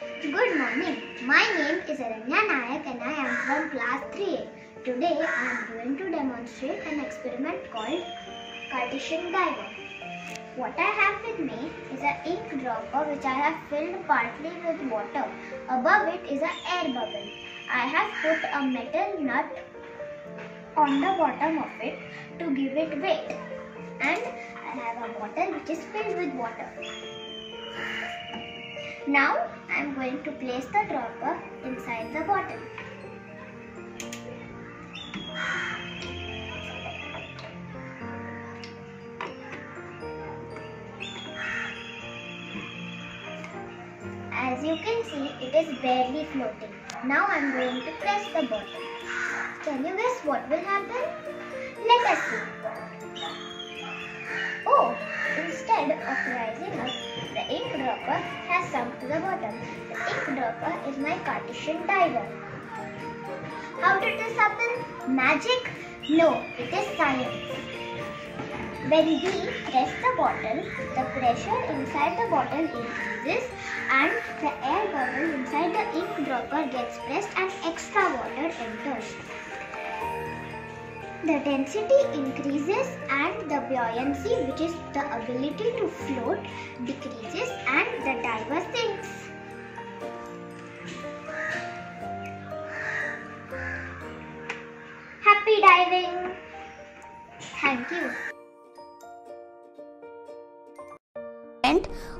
Good morning. My name is Aranya Nayak and I am from class 3A. Today I am going to demonstrate an experiment called Cartesian diver. What I have with me is an ink dropper which I have filled partly with water. Above it is an air bubble. I have put a metal nut on the bottom of it to give it weight. And I have a bottle which is filled with water. Now I am going to place the dropper inside the bottle. As you can see, it is barely floating. Now I am going to press the button. Can you guess what will happen? Let us see. Oh, instead of rising up, the ink dropper has sunk to the bottom. The ink dropper is my Cartesian diver. How did this happen? Magic? No, it is science. When we press the bottle, the pressure inside the bottle increases and the air bubble inside the ink dropper gets pressed and extra water enters. The density increases and the buoyancy, which is the ability to float, decreases and the diver sinks. Happy diving! Thank you.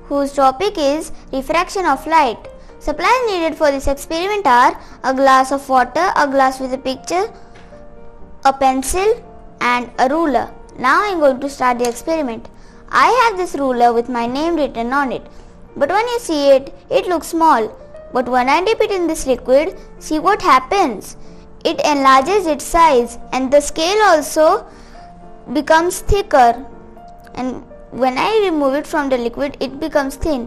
Whose topic is refraction of light. Supplies needed for this experiment are a glass of water, a glass with a picture, a pencil and a ruler. Now I am going to start the experiment. I have this ruler with my name written on it. But when you see it, it looks small. But when I dip it in this liquid, see what happens. It enlarges its size and the scale also becomes thicker. And when I remove it from the liquid, it becomes thin.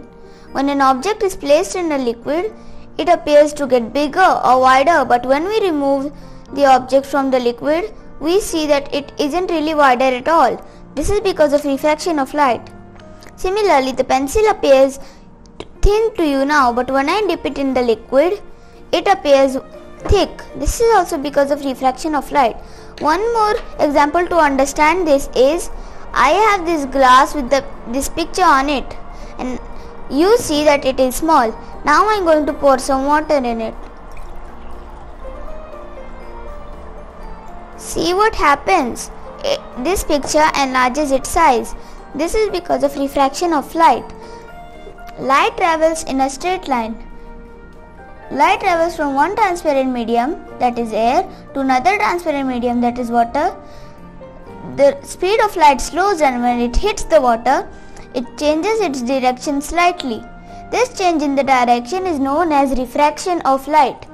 When an object is placed in a liquid, it appears to get bigger or wider, but when we remove the object from the liquid, we see that it isn't really wider at all. This is because of refraction of light. Similarly, the pencil appears thin to you now, but when I dip it in the liquid, it appears thick. This is also because of refraction of light. One more example to understand this is, I have this glass with this picture on it and you see that it is small. Now I am going to pour some water in it. See what happens. This picture enlarges its size. This is because of refraction of light. Light travels in a straight line. Light travels from one transparent medium, that is air, to another transparent medium, that is water. The speed of light slows and when it hits the water, it changes its direction slightly. This change in the direction is known as refraction of light.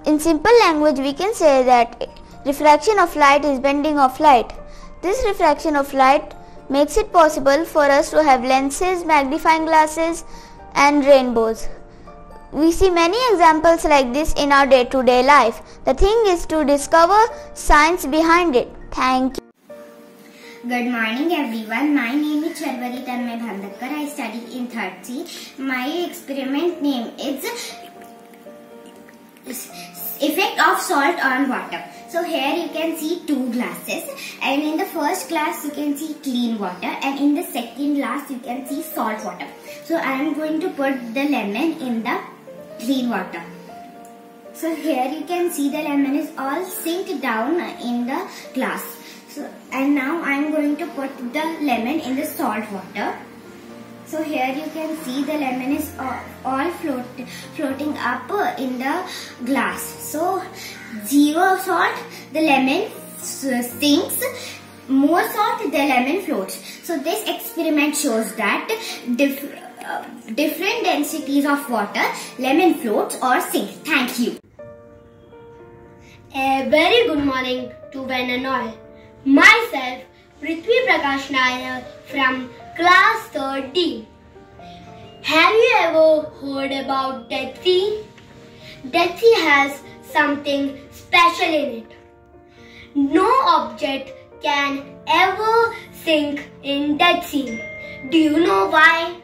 In simple language, we can say that refraction of light is bending of light. This refraction of light makes it possible for us to have lenses, magnifying glasses and rainbows. We see many examples like this in our day-to-day life. The thing is to discover science behind it. Thank you. Good morning everyone. My name is Charvari Tanmay Bhandakkar. I study in 3rd C. My experiment name is Effect of Salt on Water. So here you can see 2 glasses, and in the first glass you can see clean water and in the second glass you can see salt water. So I am going to put the lemon in the clean water. So here you can see the lemon is all sink down in the glass. So, and now I am going to put the lemon in the salt water. So here you can see the lemon is all floating up in the glass. So 0 salt, the lemon sinks. More salt, the lemon floats. So this experiment shows that different densities of water, lemon floats or sinks. Thank you. A very good morning to one and all. Myself, Prithvi Prakash Nair from class 3rd D. Have you ever heard about Dead Sea? Dead Sea has something special in it. No object can ever sink in Dead Sea. Do you know why?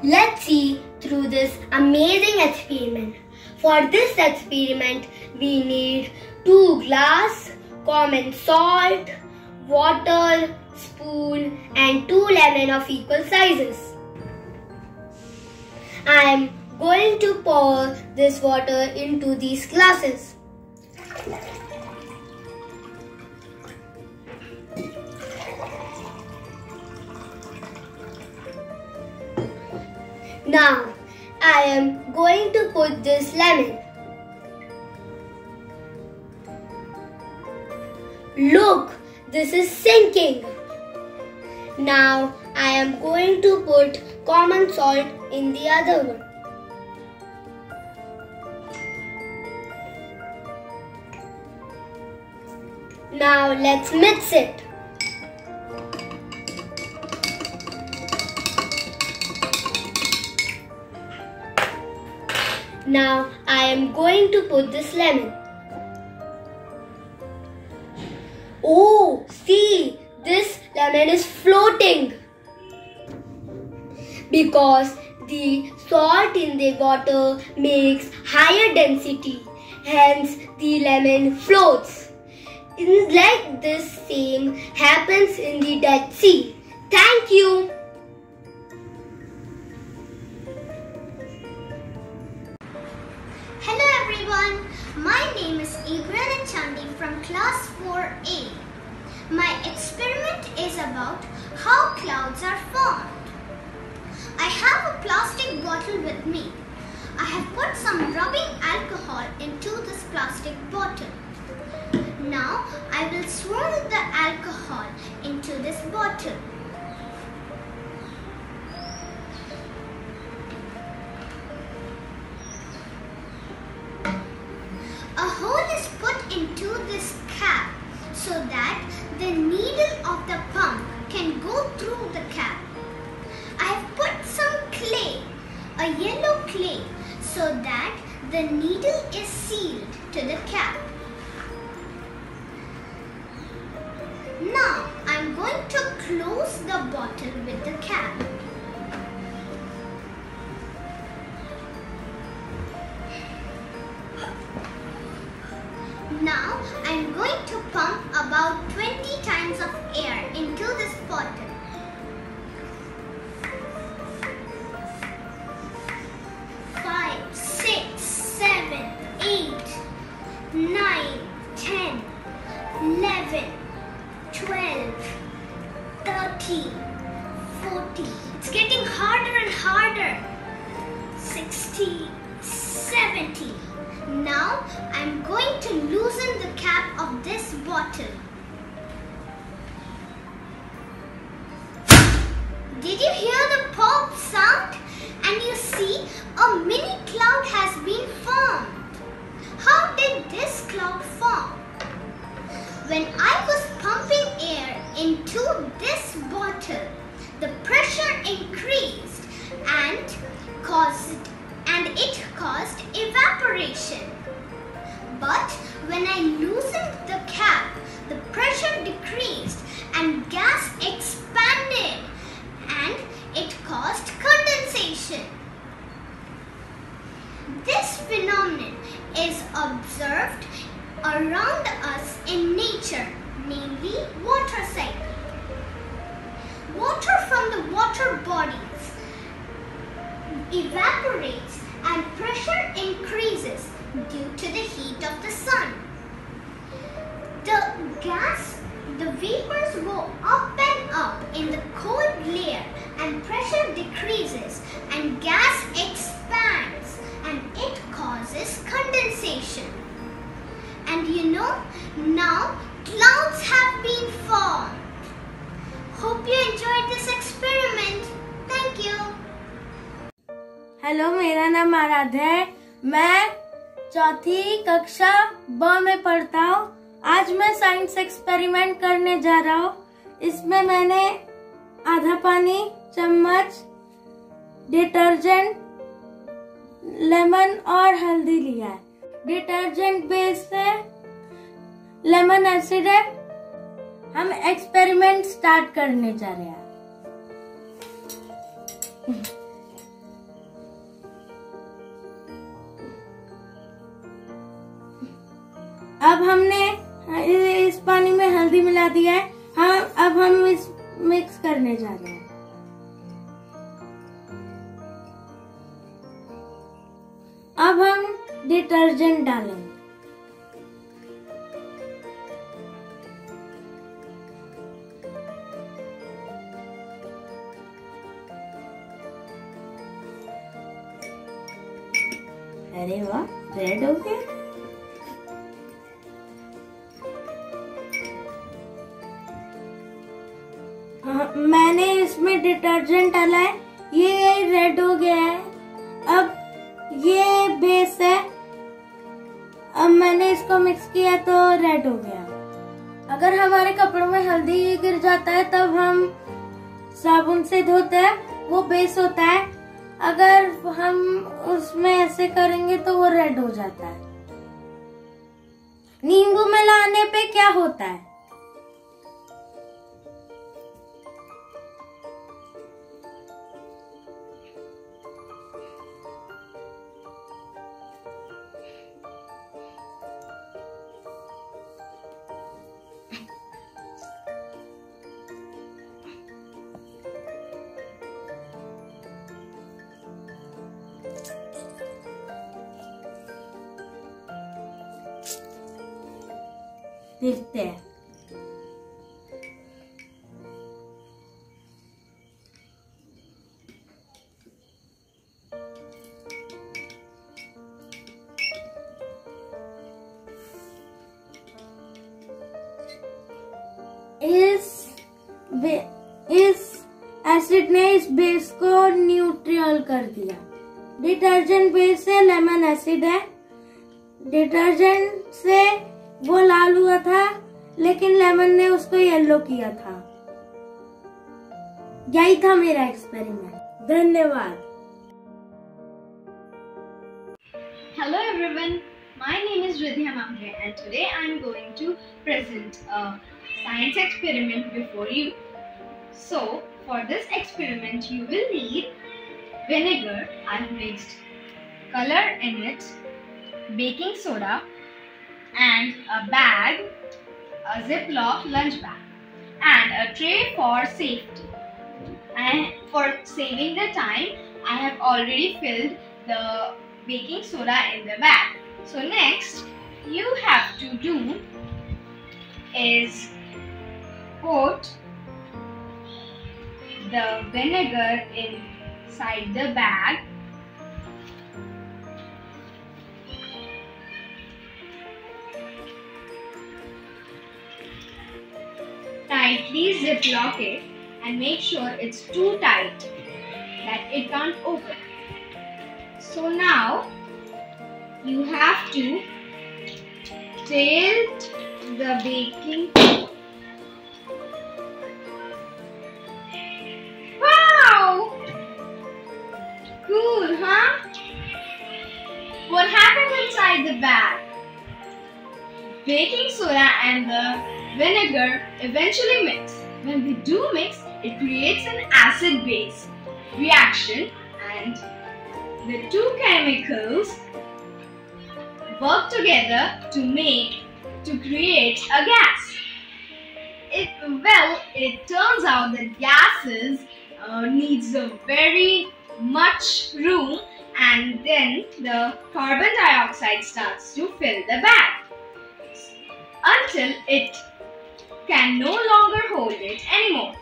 Let's see through this amazing experiment. For this experiment, we need 2 glass, common salt, water, spoon and 2 lemon of equal sizes. I am going to pour this water into these glasses. Now, I am going to put this lemon. Look, this is sinking. Now, I am going to put common salt in the other one. Now, let's mix it. Now I am going to put this lemon. Oh, see, this lemon is floating because the salt in the water makes higher density, hence the lemon floats. Like this same happens in the Dead Sea. Thank you. Hello everyone, my name is Igrana Chandi from class 4A. My experiment is about how clouds are formed. I have a plastic bottle with me. I have put some rubbing alcohol into this plastic bottle. Now I will swirl the alcohol into this bottle. A hole is put into this cap so that the needle of the pump can go through the cap. I have put some clay, a yellow clay, so that the needle is sealed to the cap. Now I am going to close the bottle with the cap. Now I am going to pump about 20 times of air into this bottle. 5, 6, 7, 8, 9, 10, 11, 12, 13, 14. It's getting harder and harder. 16, 17. Now I'm going to loosen the cap of this bottle. Did you hear the pop sound? And you see a mini cloud has been formed. How did this cloud form? When I was pumping air into this bottle, the pressure increased and it caused evaporation. But when I loosened the cap, the pressure decreased and gas expanded and it caused condensation. This phenomenon is observed around us in nature, namely water cycle. Water from the water bodies evaporates and pressure increases due to the heat of the sun. The vapors go up and up in the cold layer and pressure decreases and gas expands and it causes condensation. And you know, now clouds have been formed. Hope you enjoyed this experiment. Thank you. Hello, मेरा नाम आराध्या है। मैं चौथी कक्षा ब में पढ़ता हूँ। आज मैं साइंस एक्सपेरिमेंट करने जा रहा हूँ। इसमें मैंने आधा पानी, चम्मच, डिटर्जेंट, लेमन और हल्दी लिया है। डिटर्जेंट बेस है, लेमन एसिड है। हम एक्सपेरिमेंट स्टार्ट करने जा रहे हैं। हल्दी मिला दिया है। हाँ, अब हम इस मिक्स करने जा रहे हैं। अब हम डिटर्जेंट डालेंगे। अरे वाह, रेड हो गया। मैंने इसमें डिटर्जेंट डाला है, ये रेड हो गया है। अब ये बेस है, अब मैंने इसको मिक्स किया तो रेड हो गया। अगर हमारे कपड़ों में हल्दी गिर जाता है तब हम साबुन से धोते हैं, वो बेस होता है। अगर हम उसमें ऐसे करेंगे तो वो रेड हो जाता है। नींबू मिलाने पे क्या होता है? देखते हैं। इस एसिड ने इस बेस को न्यूट्रल कर दिया। डिटर्जेंट बेस से लेमन एसिड है। डिटर्जेंट से वो लाल हुआ था, लेकिन लेमन ने उसको येलो किया था। यही था मेरा एक्सपेरिमेंट। धन्यवाद। Hello everyone, my name is Ridhya Mamre and today I am going to present a science experiment before you. So, for this experiment you will need vinegar, I have mixed color in it, baking soda and a bag, a Ziploc lunch bag and a tray for safety. And for saving the time, I have already filled the baking soda in the bag. So next you have to do is put the vinegar inside the bag . Tightly ziplock it and make sure it's too tight that it can't open. So now you have to tilt the baking. Wow! Cool, huh? What happened inside the bag? Baking soda and the vinegar eventually mix. When they do mix, it creates an acid-base reaction and the two chemicals work together to create a gas. It turns out that gases needs a very much room, and then the carbon dioxide starts to fill the bag until it can no longer hold it anymore.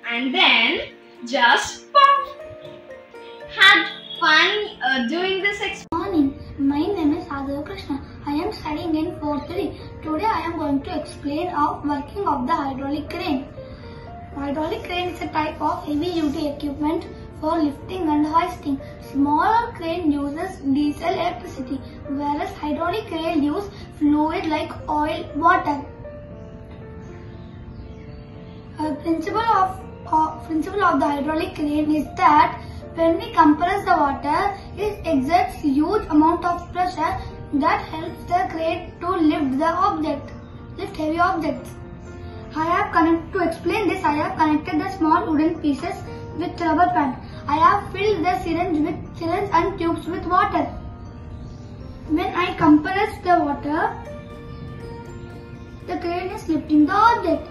And then just pop. Had fun doing this experiment. Morning, my name is Adhya Krishna. I am studying in 4th 3. Today I am going to explain the working of the hydraulic crane. Hydraulic crane is a type of heavy duty equipment for lifting and hoisting. Smaller crane uses diesel electricity, whereas hydraulic crane use fluid like oil, water. Principle of the hydraulic crane is that when we compress the water, it exerts huge amount of pressure that helps the crane to lift heavy objects. To explain this, I have connected the small wooden pieces with rubber band. I have filled the syringe and tubes with water. When I compress the water, the crane is lifting the object.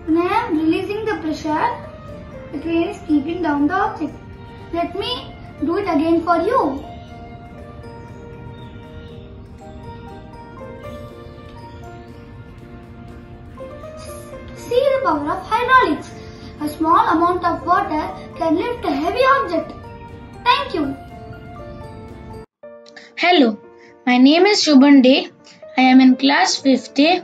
When I am releasing the pressure, the crane is keeping down the object. Let me do it again for you. See the power of hydraulics. A small amount of water can lift a heavy object. Thank you. Hello, my name is Shubhan Day. I am in class 5th A.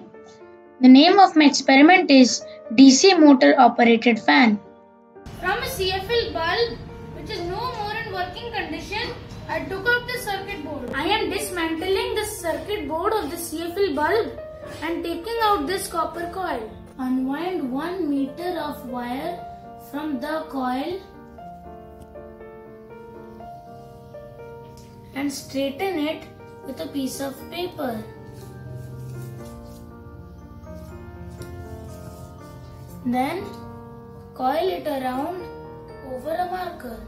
The name of my experiment is DC motor operated fan. From a CFL bulb, which is no more in working condition, I took out the circuit board. I am dismantling the circuit board of the CFL bulb and taking out this copper coil. Unwind 1 meter of wire from the coil and straighten it with a piece of paper. Then coil it around over a marker.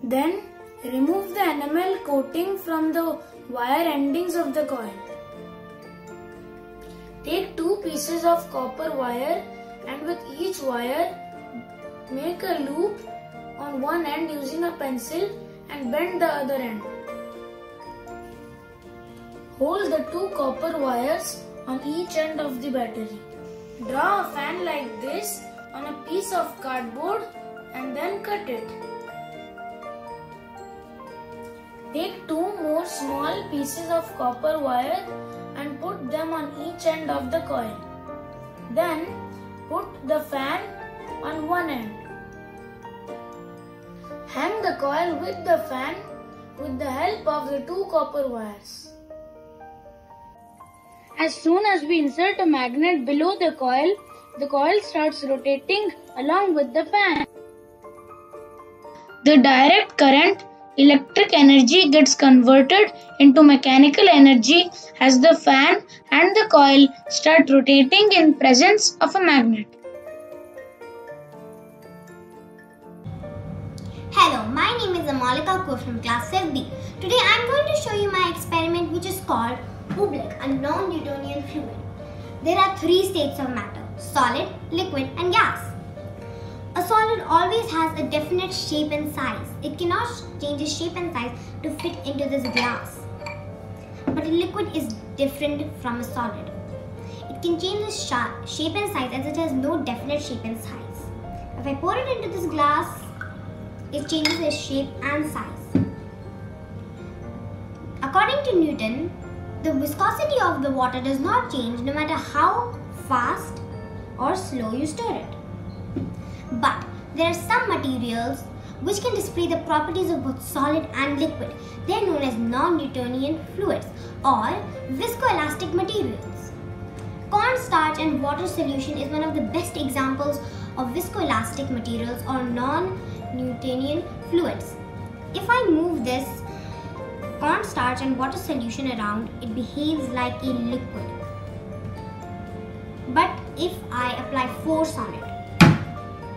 Then remove the enamel coating from the wire endings of the coil. Take 2 pieces of copper wire and with each wire make a loop on one end using a pencil and bend the other end. Hold the 2 copper wires on each end of the battery. Draw a fan like this on a piece of cardboard and then cut it. Take 2 more small pieces of copper wire and put them on each end of the coil. Then put the fan on one end. Hang the coil with the fan with the help of the 2 copper wires. As soon as we insert a magnet below the coil starts rotating along with the fan. The direct current, electric energy gets converted into mechanical energy as the fan and the coil start rotating in presence of a magnet. Hello, my name is Amalika Kaur from class 5B. Today I am going to show you my experiment which is called Oobleck, a non-Newtonian fluid. There are 3 states of matter: solid, liquid and gas. A solid always has a definite shape and size. It cannot change its shape and size to fit into this glass. But a liquid is different from a solid. It can change its shape and size as it has no definite shape and size. If I pour it into this glass, it changes its shape and size. According to Newton, the viscosity of the water does not change no matter how fast or slow you stir it. But there are some materials which can display the properties of both solid and liquid. They are known as non-Newtonian fluids or viscoelastic materials. Cornstarch and water solution is one of the best examples of viscoelastic materials or non-Newtonian fluids. If I move this cornstarch and water solution around, it behaves like a liquid. But if I apply force on it,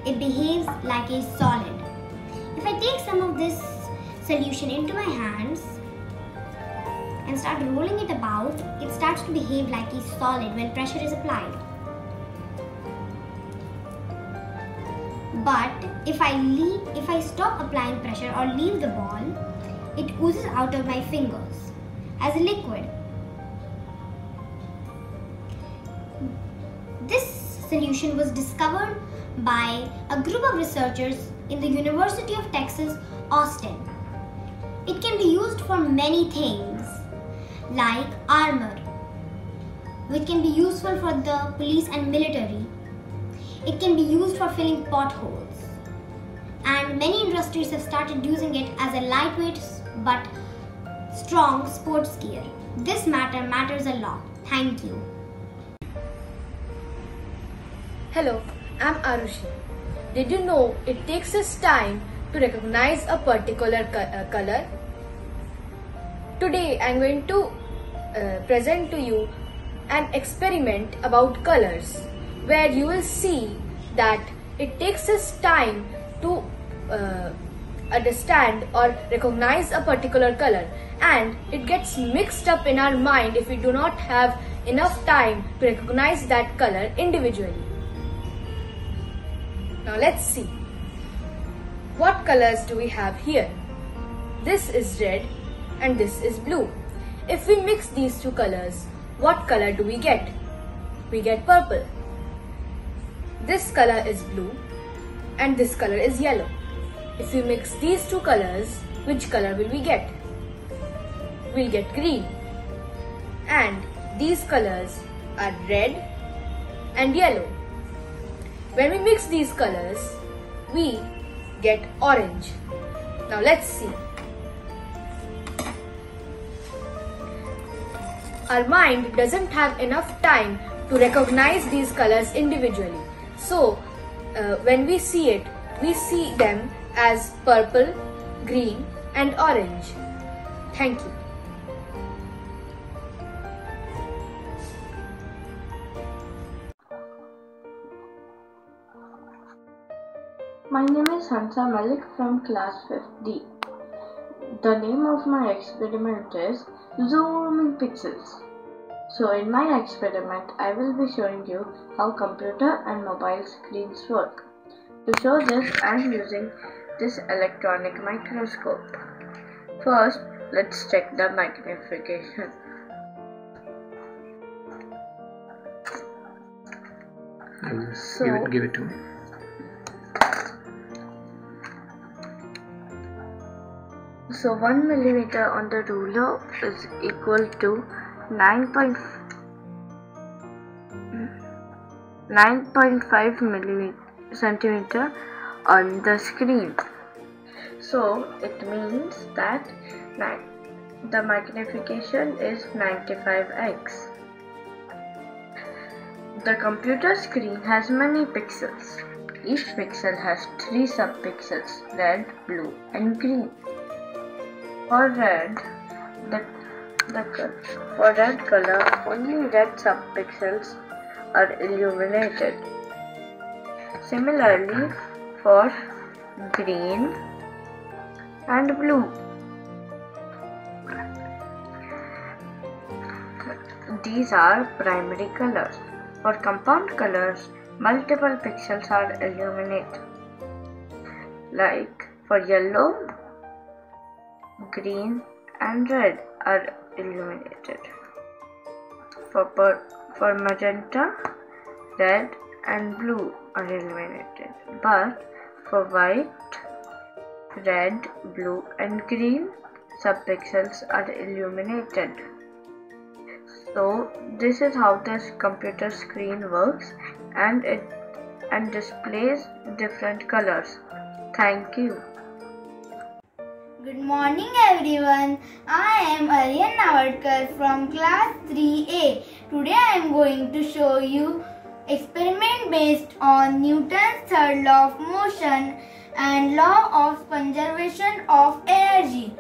it behaves like a solid. If I take some of this solution into my hands and start rolling it about, it starts to behave like a solid when pressure is applied. But if I stop applying pressure or leave the ball, it oozes out of my fingers as a liquid. This solution was discovered by a group of researchers in the University of Texas, Austin. It can be used for many things like armor, which can be useful for the police and military. It can be used for filling potholes. And many industries have started using it as a lightweight but strong sports gear. This matters a lot. Thank you. Hello, I'm Arushi. Did you know it takes us time to recognize a particular color? Today I'm going to present to you an experiment about colors where you will see that it takes us time to understand or recognize a particular color, and it gets mixed up in our mind if we do not have enough time to recognize that color individually. Now let's see. What colors do we have here? This is red and this is blue. If we mix these two colors, what color do we get? We get purple. This color is blue and this color is yellow. If we mix these two colors, which color will we get? We'll get green. And these colors are red and yellow. When we mix these colors, we get orange. Now let's see. Our mind doesn't have enough time to recognize these colors individually. So, when we see it, we see them as purple, green and orange. Thank you. My name is Hansa Malik from class 5th D. The name of my experiment is Zooming Pixels. So in my experiment, I will be showing you how computer and mobile screens work. To show this, I am using this electronic microscope. First, let's check the magnification. Give it to me. So 1 millimeter on the ruler is equal to 9.5 centimeter on the screen. So it means that the magnification is 95x. The computer screen has many pixels. Each pixel has 3 subpixels, red, blue and green. For red color, only red subpixels are illuminated. Similarly, for green and blue, these are primary colors. For compound colors, multiple pixels are illuminated. Like for yellow, green and red are illuminated. For magenta, red and blue are illuminated. But for white, red, blue and green subpixels are illuminated. So this is how this computer screen works, and it displays different colors. Thank you. Good morning everyone. I am Aryan Navadkar from class 3A. Today I am going to show you experiment based on Newton's third law of motion and law of conservation of energy.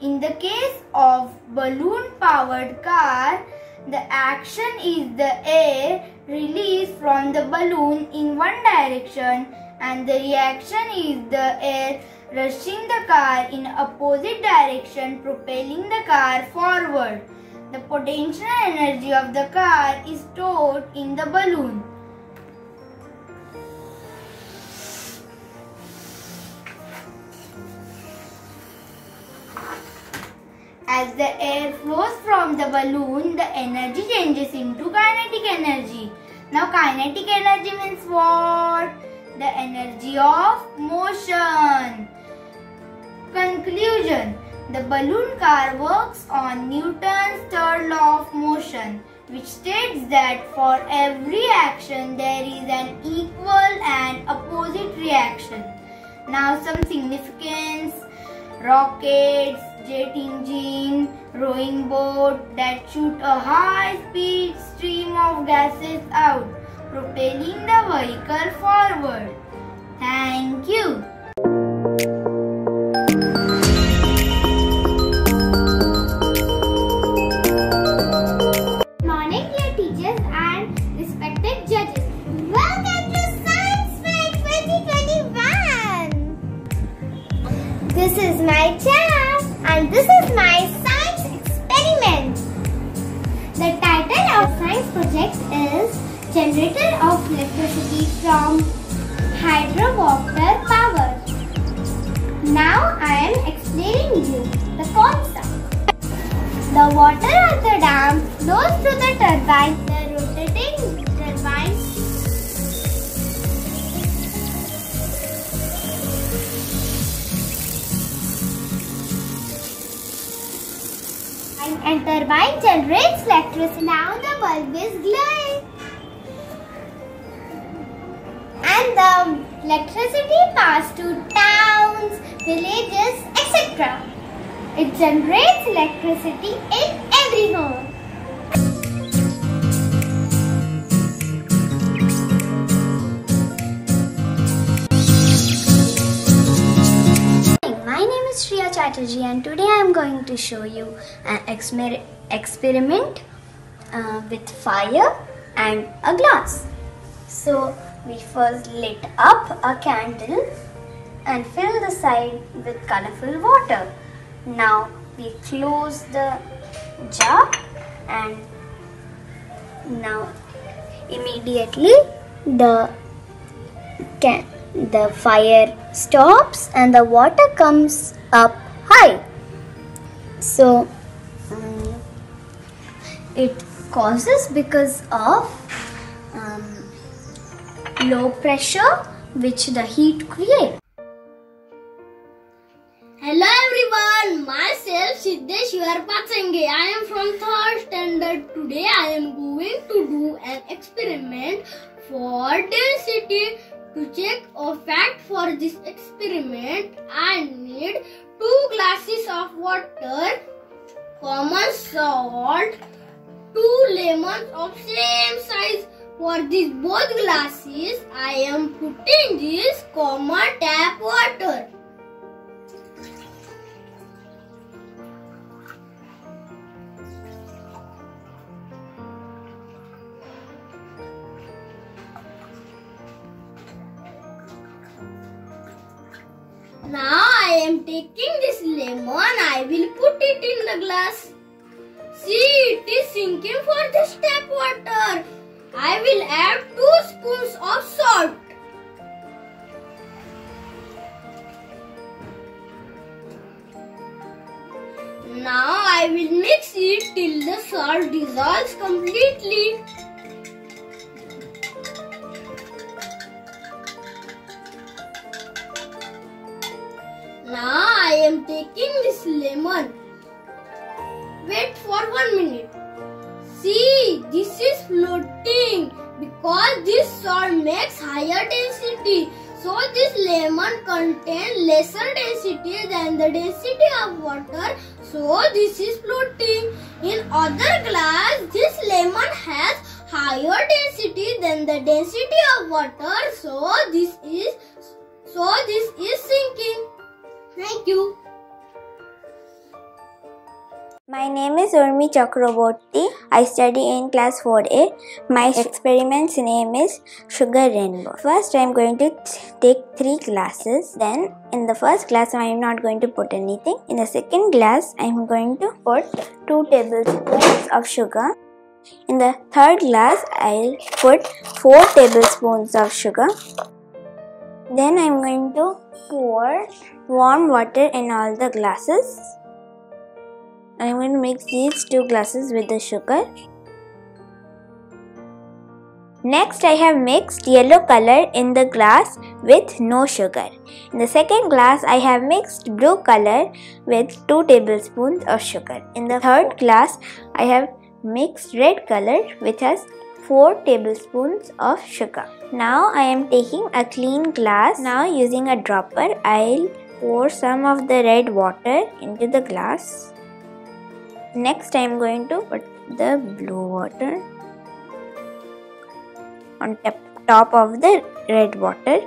In the case of balloon powered car, the action is the air released from the balloon in one direction and the reaction is the air rushing the car in opposite direction, propelling the car forward. The potential energy of the car is stored in the balloon. As the air flows from the balloon, the energy changes into kinetic energy. Now kinetic energy means what? The energy of motion. Conclusion. The balloon car works on Newton's third law of motion, which states that for every action there is an equal and opposite reaction. Now some significance. Rockets, jet engine, rowing boat that shoot a high-speed stream of gases out, propelling the vehicle forward. Thank you. Morning, dear teachers and respected judges. Welcome to Science Fair 2021. my chair and this is my science experiment. The title of science project is Generator of Electricity from Hydrowater Power. Now I am explaining you the concept. The water at the dam flows to the turbine. The rotating turbine and turbine generates electricity. Now the bulb is glowing and the electricity passes to towns, villages, etc. It generates electricity in every home. My name is Shriya Chatterjee and today I am going to show you an experiment with fire and a glass. So we first lit up a candle and fill the side with colorful water. Now we close the jar and now immediately the fire stops and the water comes up high. So it causes because of low pressure which the heat creates. Hello everyone, myself Siddesh Patsange. I am from 3rd standard. Today I am going to do an experiment for density. To check a fact for this experiment, I need 2 glasses of water, common salt, 2 lemons of same size. For these both glasses, I am putting this common tap water. Now I am taking this lemon, I will put it in the glass. See, it is sinking for this tap water. I will add 2 spoons of salt. Now I will mix it till the salt dissolves completely. Now I am taking this lemon. Wait for 1 minute. See, this is floating because this salt makes higher density. So this lemon contains lesser density than the density of water. So this is floating. In other glass, this lemon has higher density than the density of water. So this is sinking. Thank you. My name is Urmi Chakraborty. I study in class 4A. My experiment's name is Sugar Rainbow. First, I am going to take 3 glasses. Then, in the first glass, I am not going to put anything. In the second glass, I am going to put 2 tablespoons of sugar. In the third glass, I will put 4 tablespoons of sugar. Then, I am going to pour warm water in all the glasses. I am going to mix these 2 glasses with the sugar. Next, I have mixed yellow color in the glass with no sugar. In the second glass, I have mixed blue color with 2 tablespoons of sugar. In the third glass, I have mixed red color which has 4 tablespoons of sugar. Now, I am taking a clean glass. Now, using a dropper, I will pour some of the red water into the glass. Next, I am going to put the blue water on top of the red water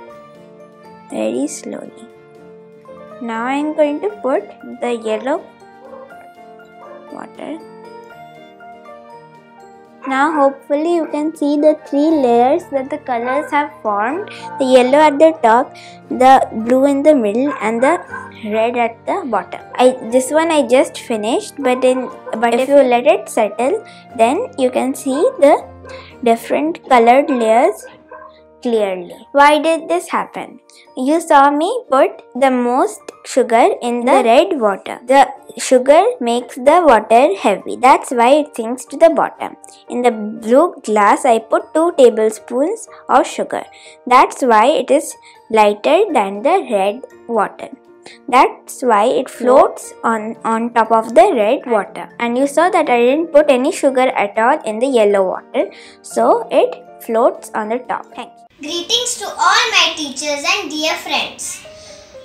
very slowly. Now, I am going to put the yellow water Now hopefully you can see the 3 layers that the colors have formed. The yellow at the top, the blue in the middle and the red at the bottom. This one I just finished, but if you let it settle, then you can see the different colored layers clearly. Why did this happen? You saw me put the most sugar in the red water. The sugar makes the water heavy. That's why it sinks to the bottom. In the blue glass, I put 2 tablespoons of sugar. That's why it is lighter than the red water. That's why it floats on top of the red water. And you saw that I didn't put any sugar at all in the yellow water. So it floats on the top. Thank you. Greetings to all my teachers and dear friends.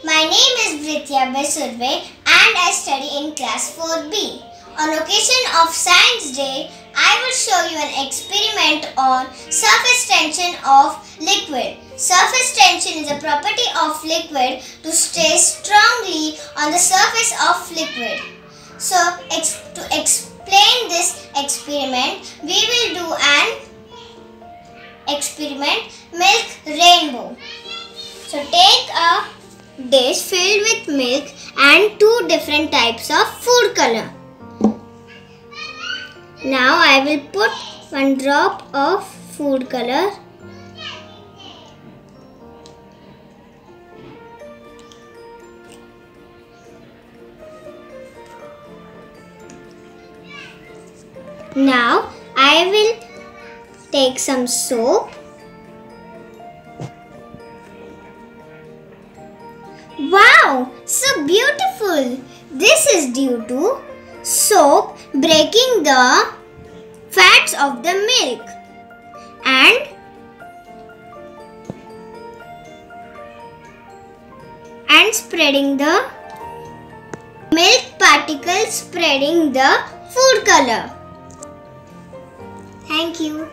My name is Britya Besurve and I study in class 4B. On occasion of Science Day, I will show you an experiment on surface tension of liquid. Surface tension is a property of liquid to stay strongly on the surface of liquid. So, to explain this experiment, we will do an experiment milk rainbow. So take a dish filled with milk and 2 different types of food color. Now I will put 1 drop of food color . Now I will take some soap . Wow, so beautiful! This is due to soap breaking the fats of the milk and spreading the milk particles, spreading the food color. Thank you.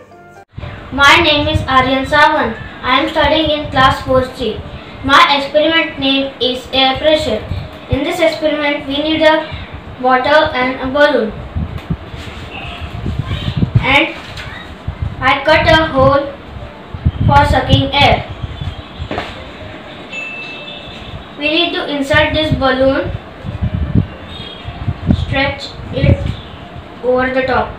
My name is Aryan Sawant. I am studying in class 4C. My experiment name is air pressure. In this experiment, we need a bottle and a balloon. And I cut a hole for sucking air. We need to insert this balloon, stretch it over the top.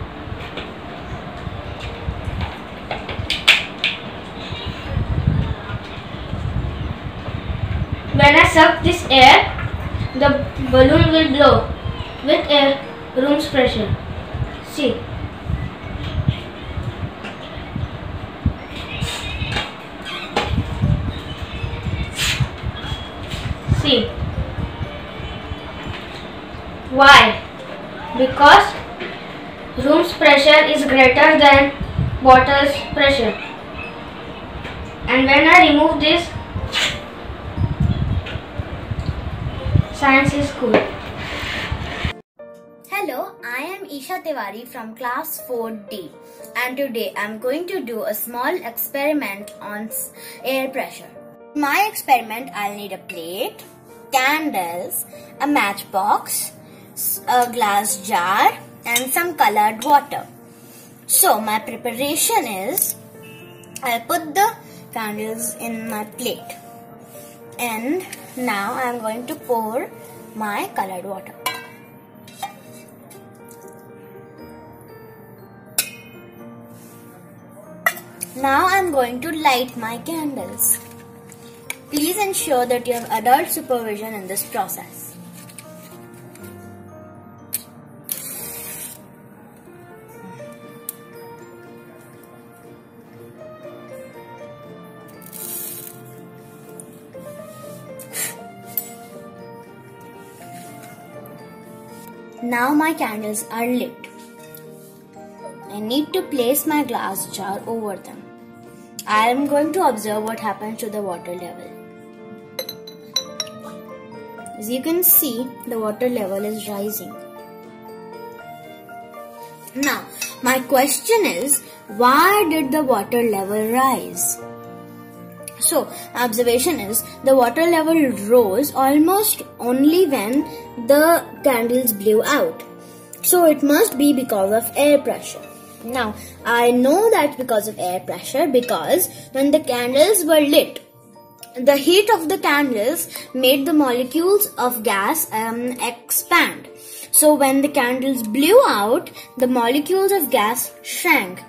When I suck this air, the balloon will blow with a room's pressure. See. See. Why? Because room's pressure is greater than bottle's pressure. And when I remove this, science is cool. Hello, I am Isha Tiwari from class 4D and today I am going to do a small experiment on air pressure. For my experiment, I'll need a plate, candles, a matchbox, a glass jar and some colored water. So my preparation is, I'll put the candles in my plate. And now I am going to pour my colored water. Now I am going to light my candles. Please ensure that you have adult supervision in this process. Now my candles are lit. I need to place my glass jar over them. I am going to observe what happens to the water level. As you can see, the water level is rising. Now, my question is, why did the water level rise? So, observation is, the water level rose almost only when the candles blew out. So, it must be because of air pressure. Now, I know that because of air pressure, because when the candles were lit, the heat of the candles made the molecules of gas expand. So when the candles blew out, the molecules of gas shrank.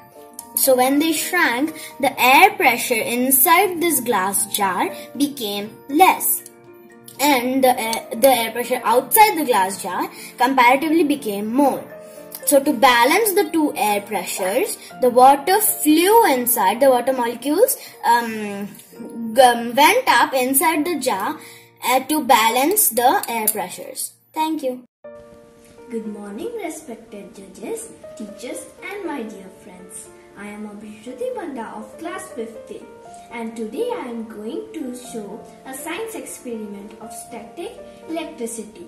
So when they shrank, the air pressure inside this glass jar became less. And the air pressure outside the glass jar comparatively became more. So to balance the two air pressures, the water flew inside, the water molecules went up inside the jar to balance the air pressures. Thank you. Good morning, respected judges, teachers and my dear friends. I am Abhishruti Banda of class 5th and today I am going to show a science experiment of static electricity.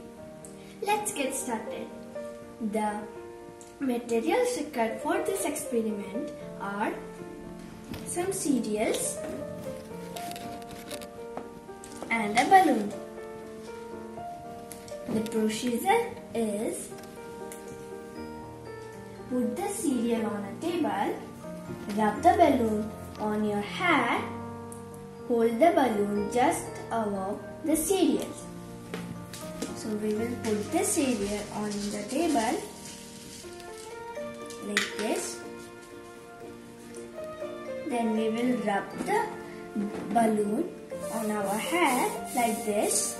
Let's get started. The materials required for this experiment are some cereals and a balloon. The procedure is: put the cereal on a table, rub the balloon on your hair, hold the balloon just above the cereal. So we will put the cereal on the table like this. Then we will rub the balloon on our hair like this.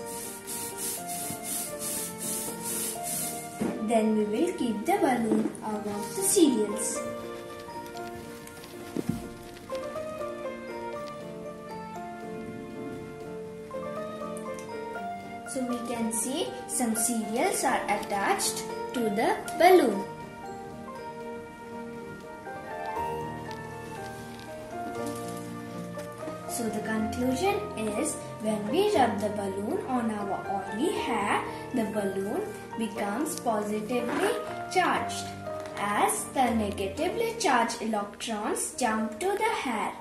Then we will keep the balloon above the cereals. So we can see some cereals are attached to the balloon. So the conclusion is, when we rub the balloon on our oily hair, the balloon becomes positively charged as the negatively charged electrons jump to the hair.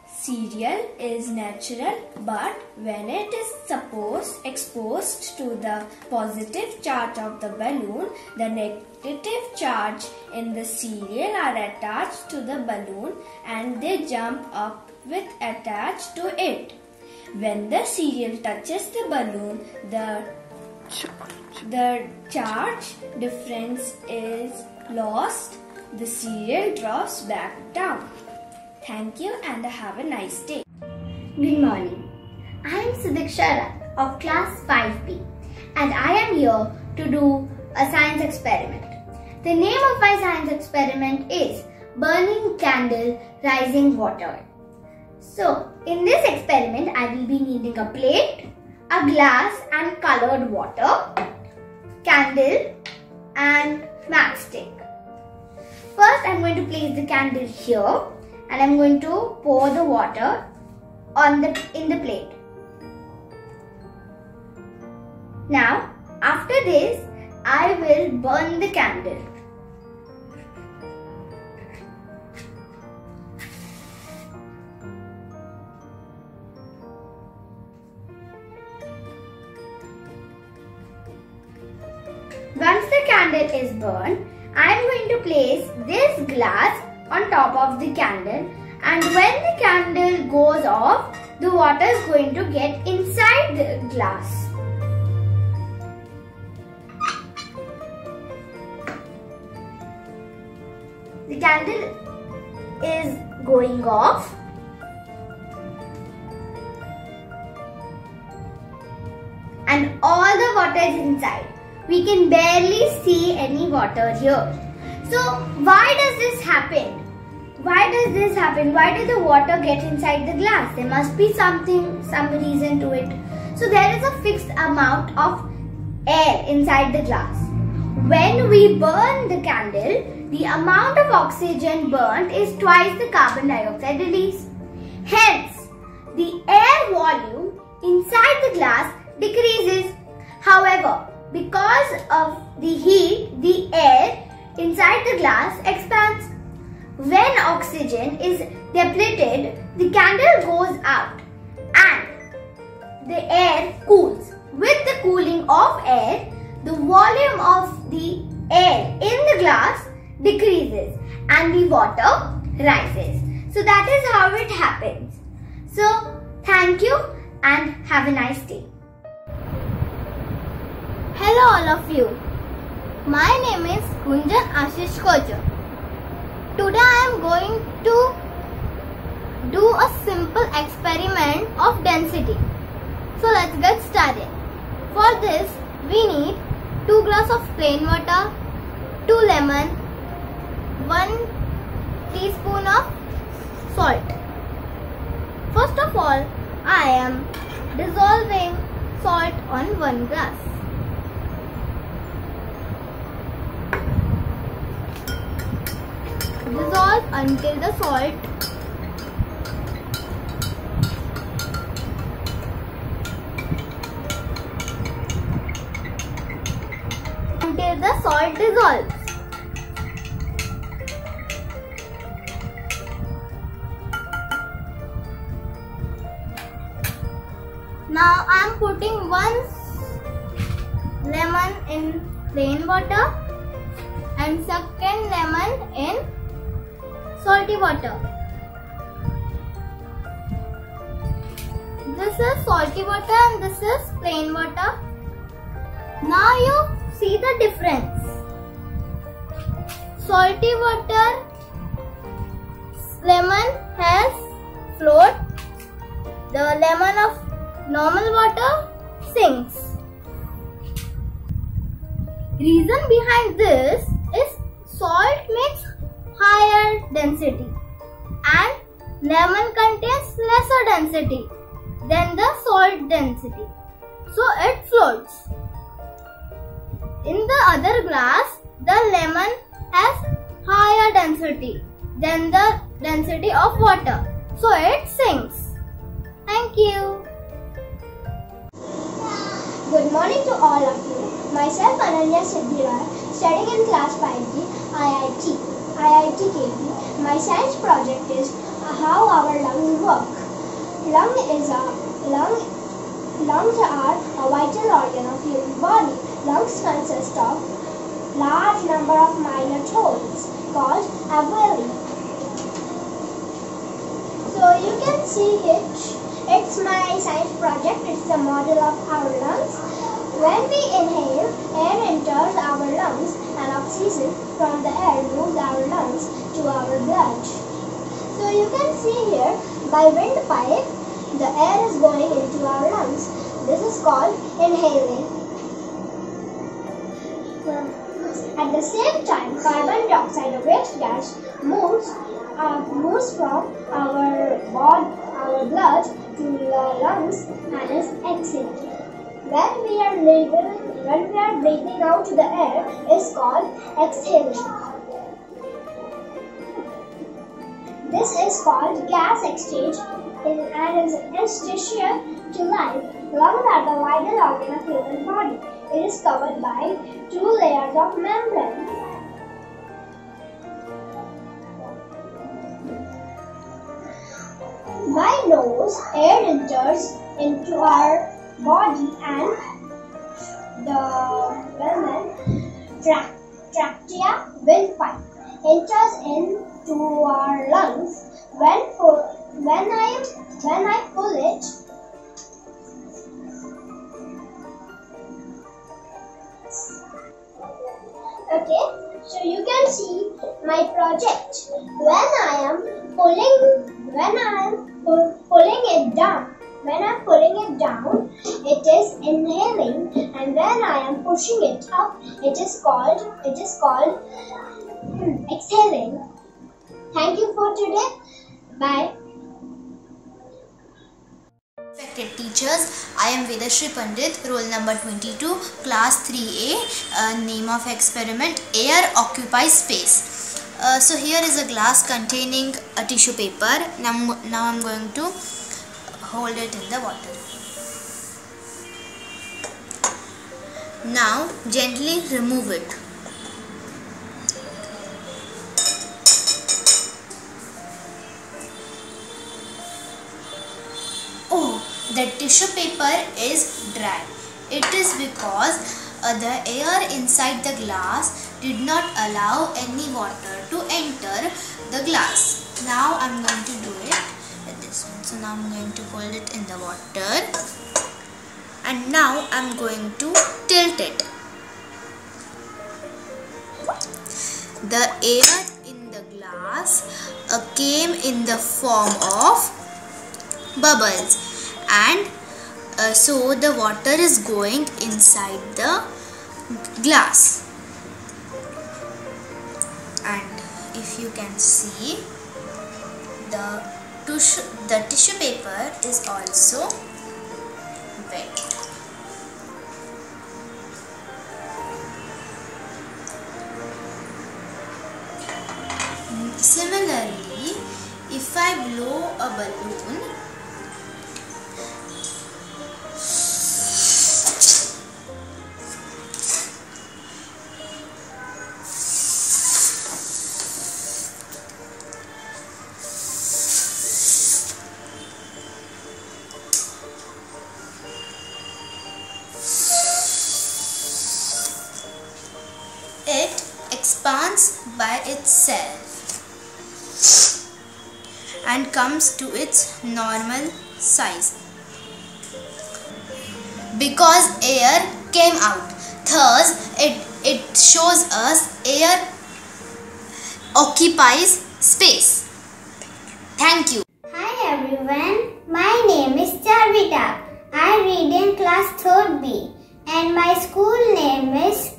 Cereal is natural, but when it is exposed to the positive charge of the balloon, the negative charge in the cereal are attached to the balloon and they jump up with attached to it. When the cereal touches the balloon, the charge difference is lost. The cereal drops back down. Thank you and have a nice day. Good morning. I am Sidiksha of class 5B and I am here to do a science experiment. The name of my science experiment is Burning Candle Rising Water. So, in this experiment, I will be needing a plate, a glass and colored water, candle and matchstick. First, I am going to place the candle here and I am going to pour the water in the plate. Now, after this, I will burn the candle. Once the candle is burned, I am going to place this glass on top of the candle, and when the candle goes off, the water is going to get inside the glass. The candle is going off. And all the water is inside. We can barely see any water here. So why does this happen? Why does this happen? Why did the water get inside the glass? There must be some reason to it. So there is a fixed amount of air inside the glass. When we burn the candle, the amount of oxygen burnt is twice the carbon dioxide released. Hence, the air volume inside the glass decreases. However, because of the heat, the air inside the glass expands. When oxygen is depleted, the candle goes out and the air cools. With the cooling of air, the volume of the air in the glass decreases and the water rises. So that is how it happens. So thank you and have a nice day. Hello all of you. My name is Gunjan Ashish Kochar. Today I am going to do a simple experiment of density. So let's get started. For this we need 2 glasses of plain water, 2 lemon, 1 teaspoon of salt. First of all, I am dissolving salt on 1 glass. Dissolve until the salt dissolves. Now I am putting 1 lemon in plain water and second lemon in salty water. This is salty water and this is plain water. Now you see the difference. Salty water, lemon has float. The lemon of normal water sinks. Reason behind this is salt makes higher density and lemon contains lesser density than the salt density. So it floats. In the other glass, the lemon has higher density than the density of water. So it sinks. Thank you. Good morning to all of you. Myself Ananya Siddhiroy, studying in class 5D, IIT KP. My science project is how our lungs work. Lungs are a vital organ of human body. Lungs consist of large number of minor holes called alveoli. So you can see it's my science project. It's the model of our lungs. When we inhale, air enters our lungs and oxygen from the air moves our lungs to our blood. So you can see here, by windpipe, the air is going into our lungs. This is called inhaling. At the same time, carbon dioxide, a waste gas, moves from our blood to the lungs and is exhaled. When we are breathing out the air is called exhalation. This is called gas exchange and is essential to life. Lungs are the vital organ of human body. It is covered by 2 layers of membrane. By nose, air enters into our body and the trachea windpipe enters into our lungs. When I pull it, okay, so you can see my project. When I am pulling it down, it is inhaling, and when I am pushing it up, it is called exhaling. Thank you for today. Bye. Respected teachers, I am Vedashri Pandit, roll number 22, class 3A. Name of experiment: air occupies space. So here is a glass containing a tissue paper. Now I am going to hold it in the water. Now gently remove it. Oh, the tissue paper is dry. It is because the air inside the glass did not allow any water to enter the glass. Now I'm going to do it with this one. So now I'm going to hold it in the water, and now I'm going to tilt it. The air in the glass came in the form of bubbles, and so the water is going inside the glass. And if you can see, the tissue paper is also wet. Similarly, if I blow a balloon, it expands by itself and comes to its normal size because air came out. Thus, it shows us air occupies space. Thank you. Hi everyone, my name is Charvita. I read in class 3rd B and my school name is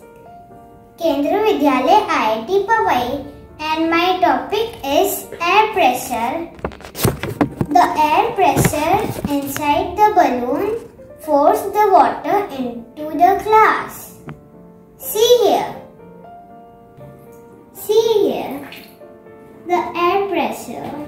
Kendra Vidyalaya IIT Powai, and my topic is air pressure. The air pressure inside the balloon forces the water into the glass. See here. The air pressure.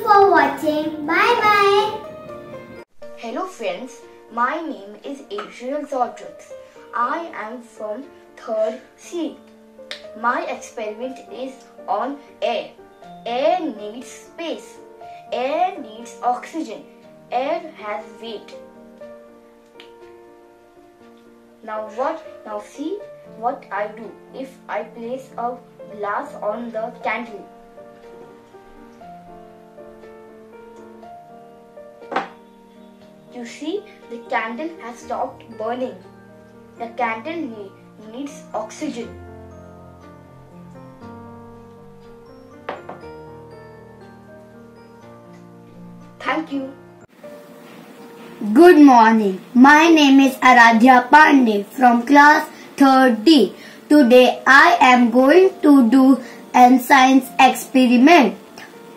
For watching. Bye bye. Hello friends, my name is Adriel Zodrix. I am from 3rd C. My experiment is on air. Air needs space. Air needs oxygen. Air has weight. Now see what I do if I place a glass on the candle. You see, the candle has stopped burning. The candle needs oxygen. Thank you. Good morning. My name is Aradhya Pandey from class 3rd D. Today I am going to do a science experiment.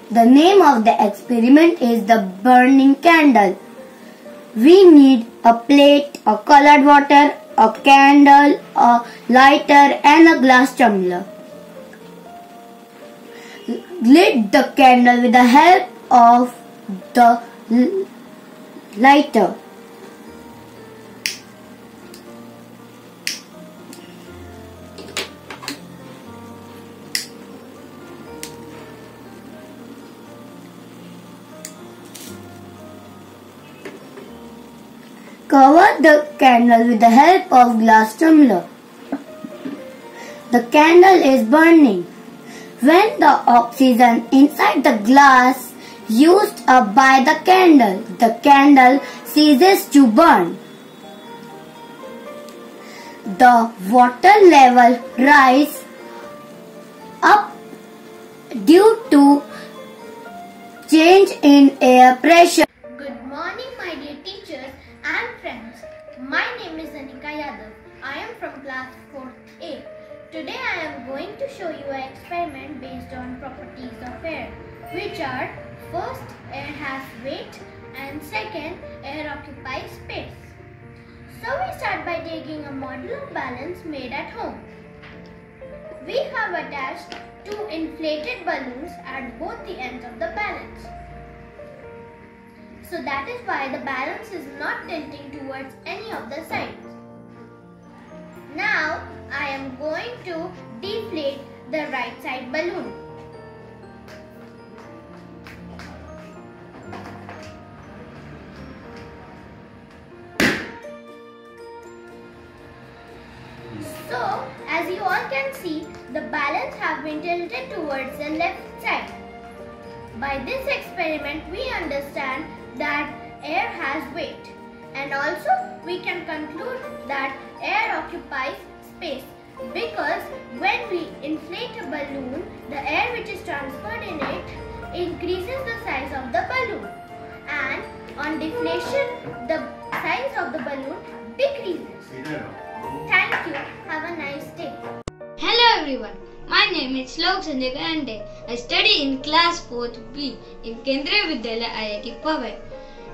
The name of the experiment is the burning candle. We need a plate, a colored water, a candle, a lighter and a glass tumbler. Lit the candle with the help of the lighter. Cover the candle with the help of glass tumbler. The candle is burning. When the oxygen inside the glass used up by the candle ceases to burn. The water level rise up due to change in air pressure. Good morning, my dear teachers and friends. My name is Anika Yadav. I am from class 4th A. Today I am going to show you an experiment based on properties of air, which are: first, air has weight, and second, air occupies space. So we start by taking a model of balance made at home. We have attached 2 inflated balloons at both the ends of the balance. So that is why the balance is not tilting towards any of the sides. Now I am going to deflate the right side balloon. So, as you all can see, the balance have been tilted towards the left side. By this experiment, we understand that air has weight, and also we can conclude that air occupies space, because when we inflate a balloon, the air which is transferred in it increases the size of the balloon, and on deflation, the size of the balloon decreases. Thank you. Have a nice day. Hello everyone. My name is Shlok Sanjay Gande. I study in class 4th B in Kendriya Vidyalaya IIT Powai.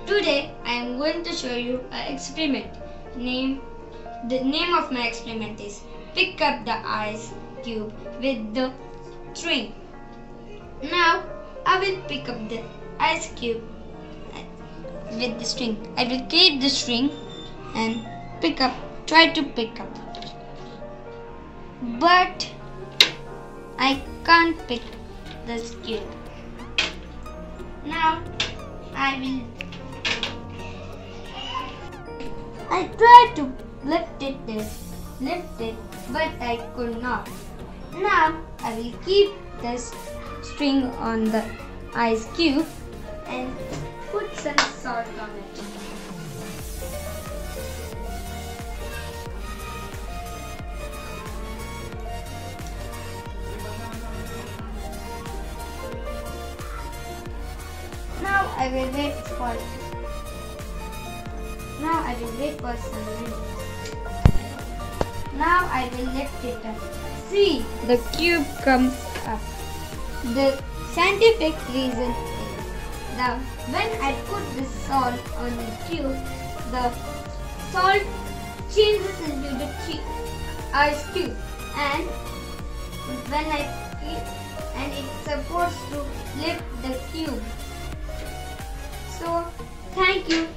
Today I am going to show you an experiment. The name of my experiment is pick up the ice cube with the string. Now I will pick up the ice cube with the string. I will keep the string and try to pick up. But I can't pick this cube. Now I tried to lift it, but I could not. Now I will keep this string on the ice cube and put some salt on it. Now I will wait for some minutes. Now I will lift it up. See, the cube comes up. The scientific reason is that when I put the salt on the cube, the salt changes into the ice cube, and when it's supposed to lift the cube. So, thank you.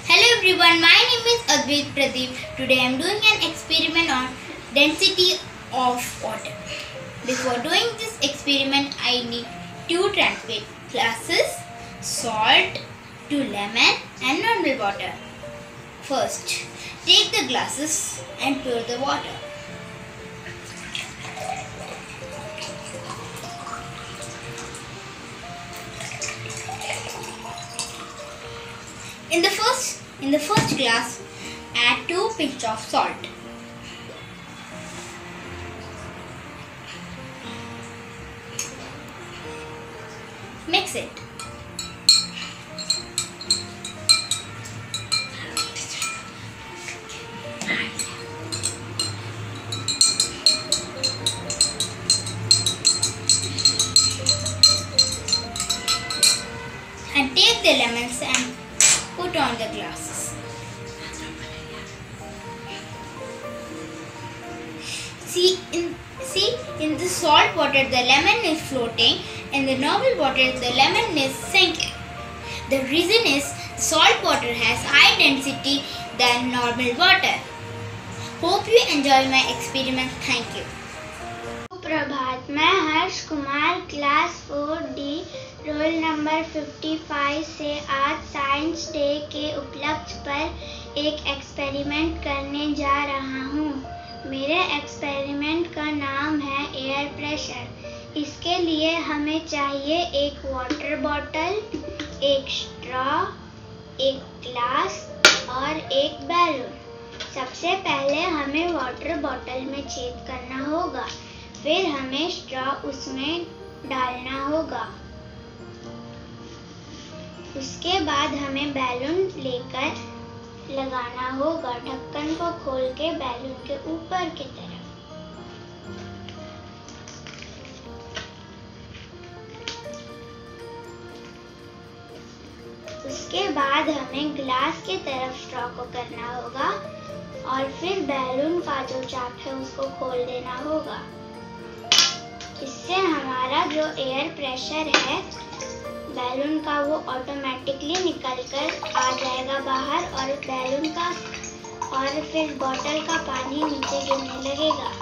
Hello everyone, my name is Advait Pradeep. Today I am doing an experiment on density of water. Before doing this experiment, I need 2 transparent glasses, salt, 2 lemon and normal water. First, take the glasses and pour the water. In the first glass, add 2 pinches of salt. Mix it. And take the lemons and put on the glasses. See in the salt water the lemon is floating, in the normal water the lemon is sinking. The reason is salt water has high density than normal water. Hope you enjoy my experiment. Thank you. सुप्रभात, मैं Harsh Kumar class 4D roll number 55 से आज science day के उपलक्ष्य पर एक experiment करने जा रहा हूँ। मेरे एक्सपेरिमेंट का नाम है एयर प्रेशर। इसके लिए हमें चाहिए एक वाटर बॉटल, एक स्ट्रॉ, एक ग्लास और एक बैलून। सबसे पहले हमें वाटर बॉटल में छेद करना होगा, फिर हमें स्ट्रॉ उसमें डालना होगा। उसके बाद हमें बैलून लेकर लगाना होगा, ढक्कन को खोल के बैलून के ऊपर की तरफ। उसके बाद हमें ग्लास की तरफ स्ट्रॉ को करना होगा और फिर बैलून का जो चाप है उसको खोल देना होगा। इससे हमारा जो एयर प्रेशर है बैलून का वो ऑटोमेटिकली निकल कर आ जाएगा बाहर और बैलून का और फिर बॉटल का पानी नीचे गिरने लगेगा।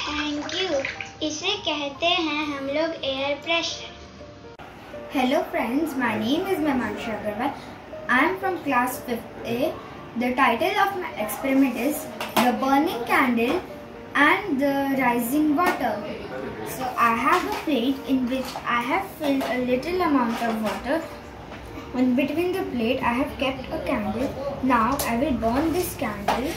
Thank you. इसे कहते हैं हम लोग air pressure. Hello friends, my name is Memanshu Agarwal. I am from class 5th A. The title of my experiment is The Burning Candle and the Rising Water. So I have a plate in which I have filled a little amount of water, and between the plate I have kept a candle. Now I will burn this candle.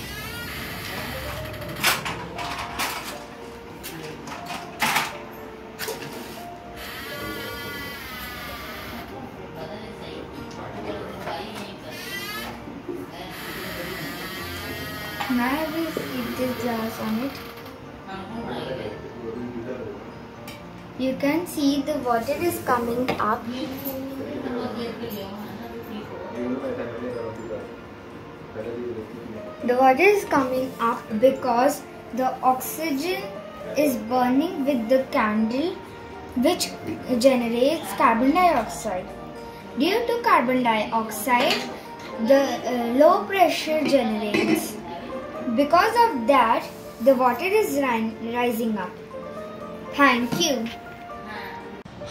Now I will keep this glass on it. You can see the water is coming up. The water is coming up because the oxygen is burning with the candle, which generates carbon dioxide. Due to carbon dioxide, the low pressure generates. Because of that, the water is rising up. Thank you.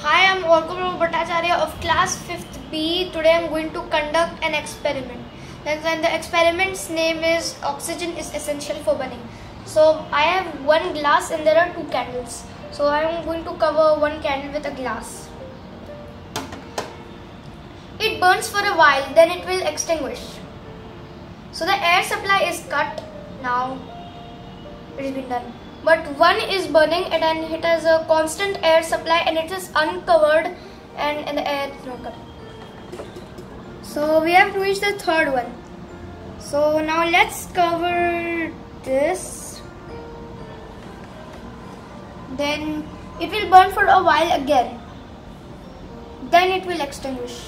Hi, I'm Orko Bhattacharya of class 5th B. Today I'm going to conduct an experiment. And the experiment's name is Oxygen is Essential for Burning. So I have one glass and there are two candles. So I'm going to cover one candle with a glass. It burns for a while, then it will extinguish. So the air supply is cut. Now it has been done, but one is burning and it has a constant air supply and it is uncovered and the air is not cut. So we have reached the third one. So now let's cover this. Then it will burn for a while again. Then it will extinguish.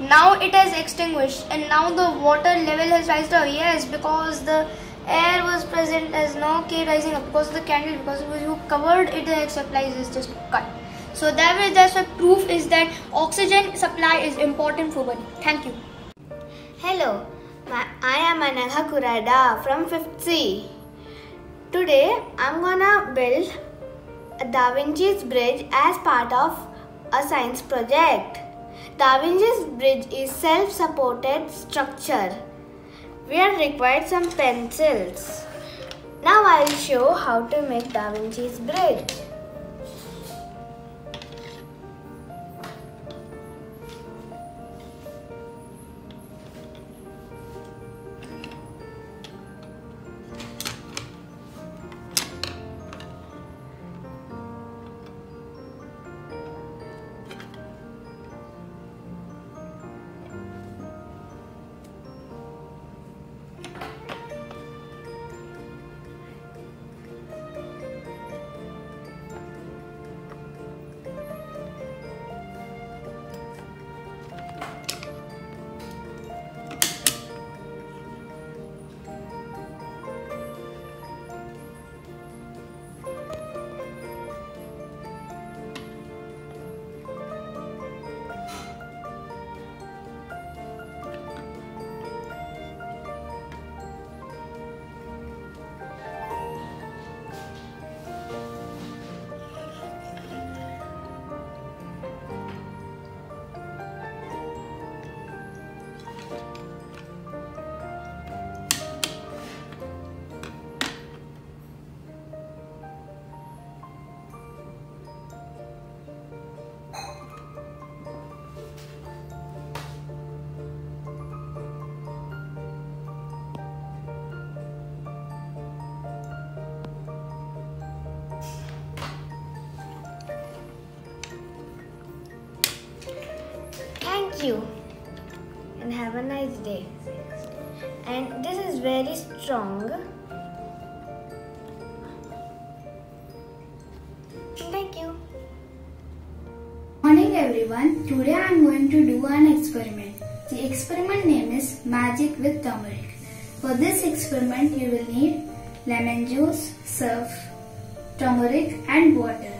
Now it has extinguished and now the water level has risen up. Yes, because the air was present as now keep rising up because of the candle, because you covered it, the air supply is just cut. So that's a proof is that oxygen supply is important for burning. Thank you. Hello, I am Anagha Kurada from 5th C. Today I'm gonna build a Da Vinci's bridge as part of a science project. Da Vinci's bridge is self-supported structure. We are required some pencils. Now I will show how to make Da Vinci's bridge. Thank you and have a nice day. And this is very strong. Thank you. Morning everyone. Today I am going to do an experiment. The experiment name is Magic with Turmeric. For this experiment you will need lemon juice, surf, turmeric and water.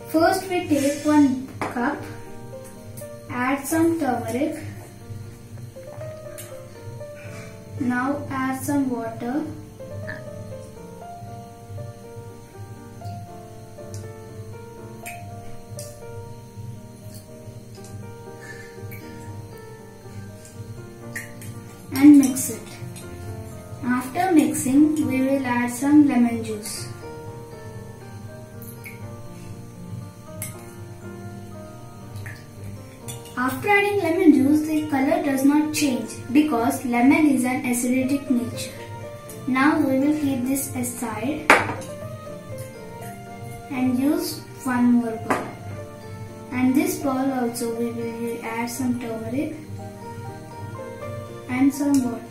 First we take 1 cup, add some turmeric. Now add some water. And mix it. After mixing, we will add some lemon juice. After adding lemon juice, the color does not change because lemon is an acidic nature. Now we will keep this aside and use one more bowl. And this bowl also we will add some turmeric and some water.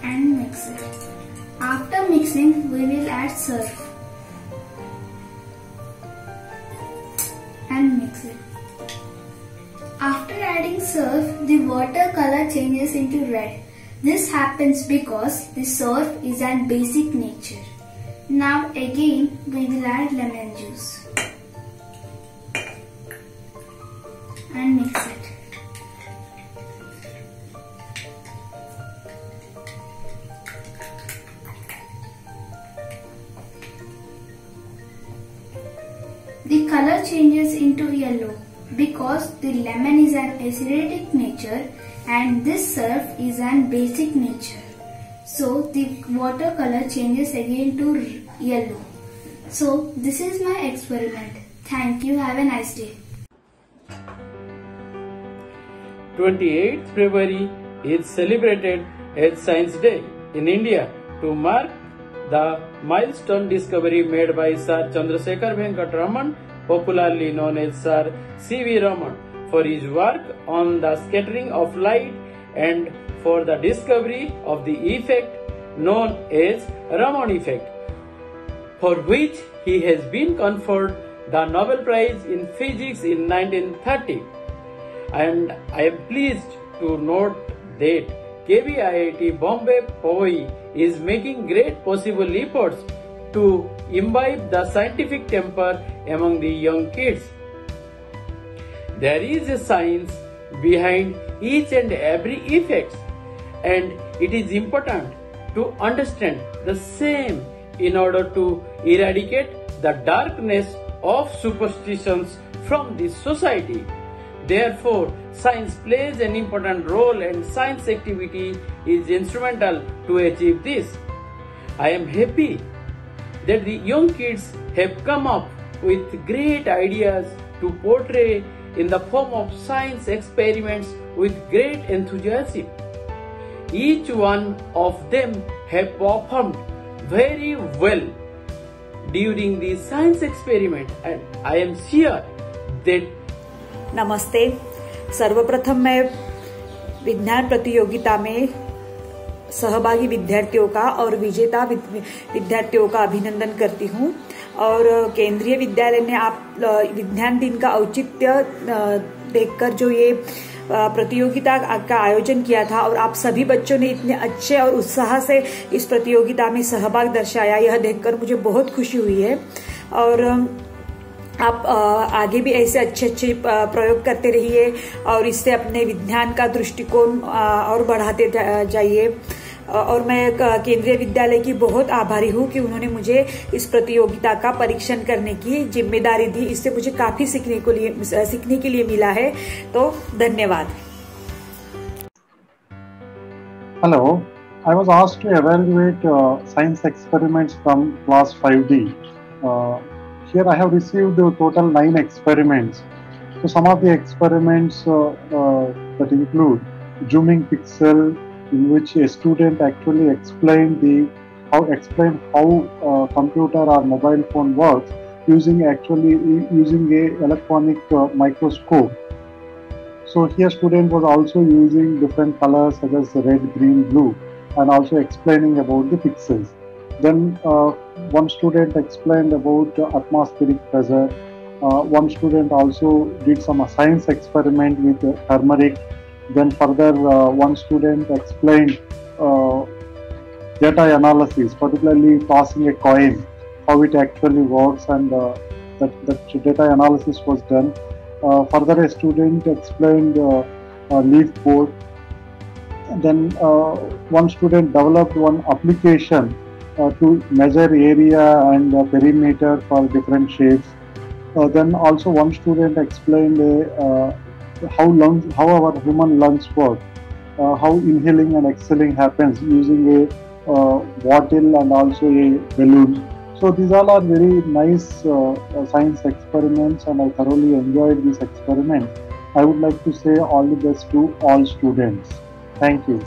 And mix it. After mixing, we will add surf and mix it. After adding surf, the water color changes into red. This happens because the surf is an basic nature. Now again, we will add lemon juice and mix it. The color changes into yellow because the lemon is an acidic nature and this surf is an basic nature. So the water color changes again to yellow. So this is my experiment. Thank you. Have a nice day. 28th February is celebrated as Science Day in India to mark the milestone discovery made by Sir Chandrasekhar Venkat Raman, popularly known as Sir C.V. Raman, for his work on the scattering of light and for the discovery of the effect known as Raman effect, for which he has been conferred the Nobel Prize in Physics in 1930. And I am pleased to note that KVIIT Bombay POI is making great possible efforts to imbibe the scientific temper among the young kids. There is a science behind each and every effect, and it is important to understand the same in order to eradicate the darkness of superstitions from this society. Therefore, science plays an important role and science activity is instrumental to achieve this. I am happy that the young kids have come up with great ideas to portray in the form of science experiments with great enthusiasm. Each one of them have performed very well during the science experiment, and I am sure that नमस्ते। सर्वप्रथम मैं विज्ञान प्रतियोगिता में सहभागी विद्यार्थियों का और विजेता विद्यार्थियों का अभिनंदन करती हूँ। और केंद्रीय विद्यालय ने आप विज्ञान दिन का औचित्य देखकर जो ये प्रतियोगिता का आयोजन किया था और आप सभी बच्चों ने इतने अच्छे और उत्साह से इस प्रतियोगिता में सहभाग दर्शाया, यह देखकर मुझे बहुत खुशी हुई है। और आप आगे भी ऐसे अच्छे प्रयोग करते रहिए और इससे अपने विज्ञान का दृष्टिकोण और बढ़ाते जाइए। और मैं केंद्रीय विद्यालय की बहुत आभारी हूँ कि उन्होंने मुझे इस प्रतियोगिता का परीक्षण करने की जिम्मेदारी दी। इससे मुझे काफी सीखने के लिए मिला है, तो धन्यवाद। Hello, I was asked to evaluate science experiments from class 5D. Here I have received a total 9 experiments. So some of the experiments that include zooming pixel, in which a student actually explained how computer or mobile phone works using a electronic microscope. So here student was also using different colors such as red, green, blue, and also explaining about the pixels. Then one student explained about atmospheric pressure. One student also did some science experiment with turmeric. Then further, one student explained data analysis, particularly tossing a coin, how it actually works, and that data analysis was done. Further, a student explained leaf code. Then one student developed one application to measure area and perimeter for different shapes. Then also one student explained how our human lungs work, how inhaling and exhaling happens using a bottle and also a balloon. So these all are very nice science experiments, and I thoroughly enjoyed these experiments. I would like to say all the best to all students. Thank you.